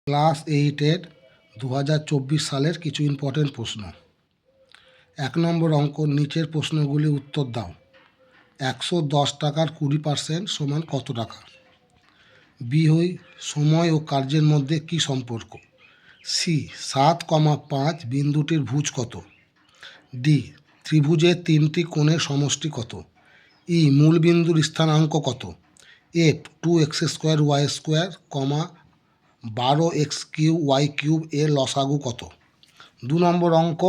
Class 8-এর 2024 সালের কিছু important প্রশ্ন। 1 নম্বর অঙ্ক, নিচের প্রশ্নগুলি উত্তর দাও। 110 টাকার 20% সমান কত টাকা? বি হই, সময় ও কার্যের মধ্যে কি সম্পর্ক? সি, 7,5 বিন্দুটির ভুজ কত? ডি, ত্রিভুজের 3টি কোণের সমষ্টি কত? ই, মূল বিন্দুর স্থানাঙ্ক কত? F, 2x² y², 12x³ y³ এর লসাগু কত? 2 নম্বর অঙ্ক,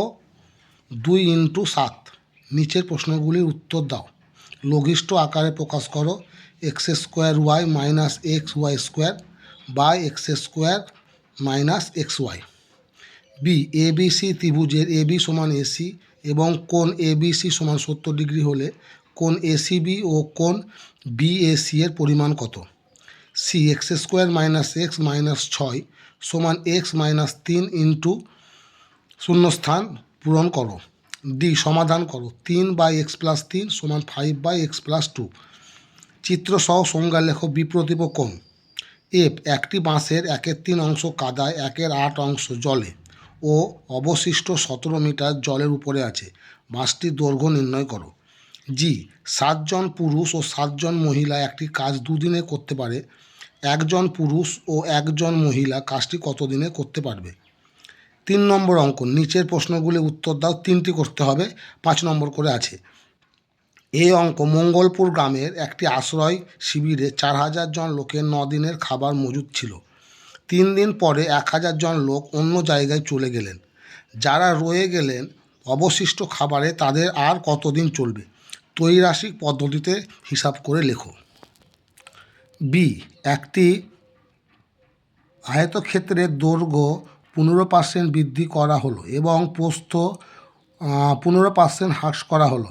2 × 7, নিচের প্রশ্নগুলির উত্তর দাও। লঘিষ্ঠ আকারে প্রকাশ করো। x² y - xy² by x² - xy। B, ABC ত্রিভুজের AB সমান AC এবং কোণ ABC সমান 70 ডিগ্রি হলে কোণ ACB ও কোণ BAC এর পরিমাণ কত? সি, x² - x - 6 সমান x - 3 ইন্টু শূন্যস্থান পূরণ করো। ডি, সমাধান করো। 3/x+3 সমান 5/x+2। চিত্রসহ সংজ্ঞা লেখো। বিপ্রতীপ কোণ। এফ, একটি বাঁশের 1/3 অংশ কাদায়, 1/8 অংশ জলে ও অবশিষ্ট 17 মিটার জলের উপরে আছে। বাঁশটির দৈর্ঘ্য নির্ণয় করো। জি, 7 জন পুরুষ ও 7 জন মহিলা একটি কাজ 2 দিনে করতে পারে। 1 জন পুরুষ ও 1 জন মহিলা কাজটি কত দিনে করতে পারবে? 3 নম্বর অঙ্ক, নিচের প্রশ্নগুলি উত্তর দাও। 3টি করতে হবে, 5 নম্বর করে আছে। এই অঙ্ক, মঙ্গলপুর গ্রামের একটি আশ্রয় শিবিরে 4000 জন লোকের 9 দিনের খাবার মজুদ ছিল। 3 দিন পরে 1000 জন লোক অন্য জায়গায় চলে গেলেন। যারা রয়ে গেলেন অবশিষ্ট খাবারে তাদের আর কতদিন চলবে? ত্রৈরাশিক পদ্ধতিতে হিসাব করে লেখো। বি, একটি আয়তক্ষেত্রের দৈর্ঘ্য 15% বৃদ্ধি করা হলো এবং প্রস্থ 15% হ্রাস করা হলো।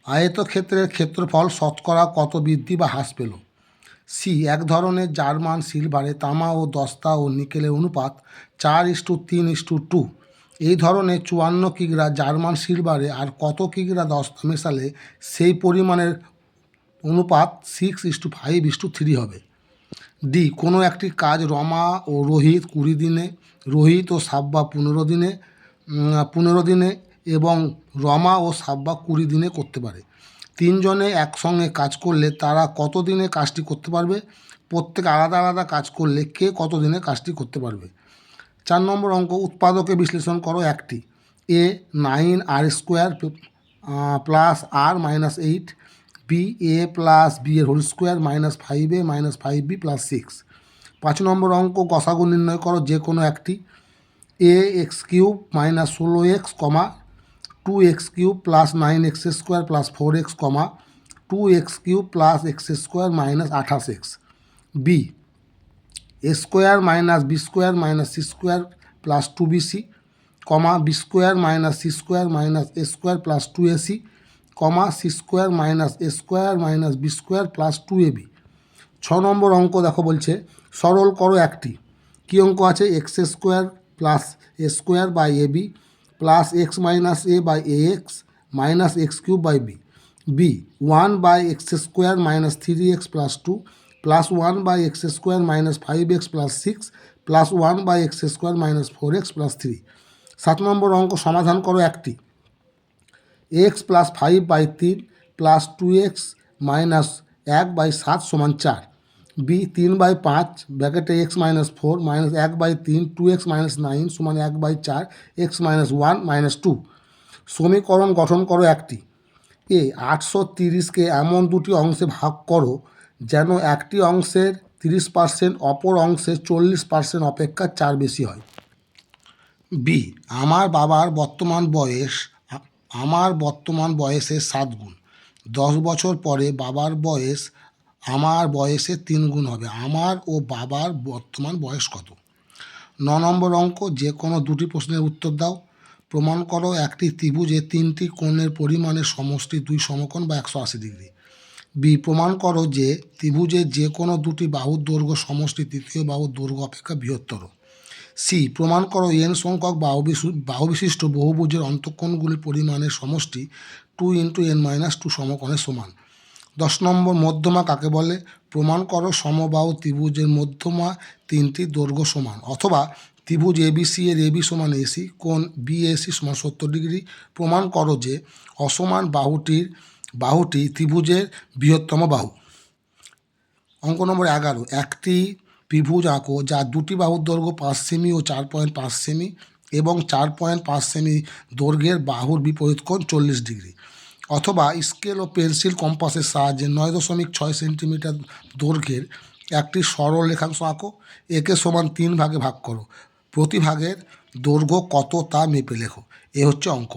আয়তক্ষেত্রের ক্ষেত্রফল শতকরা কত বৃদ্ধি বা হ্রাস পেল? সি, এক ধরনের জার্মান সিলভারে তামা ও দস্তা ও নিকেলের অনুপাত 4:3:2। এই ধরনের 54 কিগ্রা জার্মান সিলভারে আর কত কিগ্রা দস্তা মেশালে সেই পরিমাণের অনুপাত 6:5:3 হবে? ডি, কোনো একটি কাজ রমা ও রোহিত 20 দিনে, রোহিত ও সাব্বা 15 দিনে এবং রমা ও সাব্বা 20 দিনে করতে পারে। 3 জনে একসঙ্গে কাজ করলে তারা কত দিনে কাজটি করতে পারবে? প্রত্যেক আলাদা আলাদা কাজ করলে কে কত দিনে কাজটি করতে পারবে? 4 নম্বর অঙ্ক, উৎপাদকে বিশ্লেষণ করো। একটি, A 9r² plus r - 8, B a plus b এর whole square -5a - 5b plus 6। 5 নম্বর অঙ্ক, গসাগু নির্ণয় করো যে কোনো একটি। a x³ - 16x, 2x³ plus 9x² plus 4x, 2x³ plus x² - 28x। B, a² - b² - c² plus 2bc, b² - c² - a² plus 2ac, c² - a² - b² plus 2ab। 6 নম্বর অঙ্ক দেখো, বলছে সরল করো একটি। কী অঙ্ক আছে? x² plus a² by ab plus x - a by ax minus x³ by b। B, 1/x² - 3x প্লাস 2 plus 1/x² - 5x plus 6 plus 1/x² - 4x plus 3। 7 নম্বর অঙ্ক, সমাধান করো একটি। x plus 5/3 plus 2x minus 1/7 সমান 4। বি, 3/5 ব্র্যাকেটে x - 4 minus 1/3 2x - 9 সমান 1/4 x - 1 - 2। সমীকরণ গঠন করো একটি। এ, 830কে এমন দুটি অংশে ভাগ করো যেন একটি অংশের 30% অপর অংশের 40% অপেক্ষা 4 বেশি হয়। বি, আমার বর্তমান বয়সের 7 গুণ। 10 বছর পরে বাবার বয়স আমার বয়সের 3 গুণ হবে। আমার ও বাবার বর্তমান বয়স কত? 9 নম্বর অঙ্ক, যে কোনো দুটি প্রশ্নের উত্তর দাও। প্রমাণ করো একটি ত্রিভুজে 3টি কোণের পরিমাণের সমষ্টি 2 সমকোণ বা 180 ডিগ্রি। বি, প্রমাণ করো যে ত্রিভুজের যে কোনো দুটি বাহুর দৈর্ঘ্য সমষ্টি তৃতীয় বাহুর দৈর্ঘ্য অপেক্ষা বৃহত্তর। সি, প্রমাণ করো n সংখ্যক বাহুবিশিষ্ট বহুভুজের অন্তঃকোণগুলির পরিমাণের সমষ্টি 2 × n - 2 সমকোণের সমান। 10 নম্বর মধ্যমা কাকে বলে? প্রমাণ করো সমবাহু ত্রিভুজের মধ্যমা তিনটি দৈর্ঘ্য সমান, অথবা ত্রিভুজ এবিসি এর এবি সমান এসি, কোণ বিএসি সমান 70 ডিগ্রি। প্রমাণ করো যে অসমান বাহুটি ত্রিভুজের বৃহত্তম বাহু। অঙ্ক নম্বর 11, একটি ত্রিভুজ আঁকো যার দুটি বাহুর দৈর্ঘ্য 5 সেমি ও 4.5 সেমি এবং 4.5 সেমি দৈর্ঘ্যের বাহুর বিপরীত কোণ 40 ডিগ্রি। অথবা স্কেল ও পেন্সিল কম্পাসের সাহায্যে 9.6 সেন্টিমিটার দৈর্ঘ্যের একটি সরল রেখাংশ আঁকো। একে সমান 3 ভাগে ভাগ করো। প্রতি ভাগের দৈর্ঘ্য কত তা মেপে লেখো। এ হচ্ছে অঙ্ক।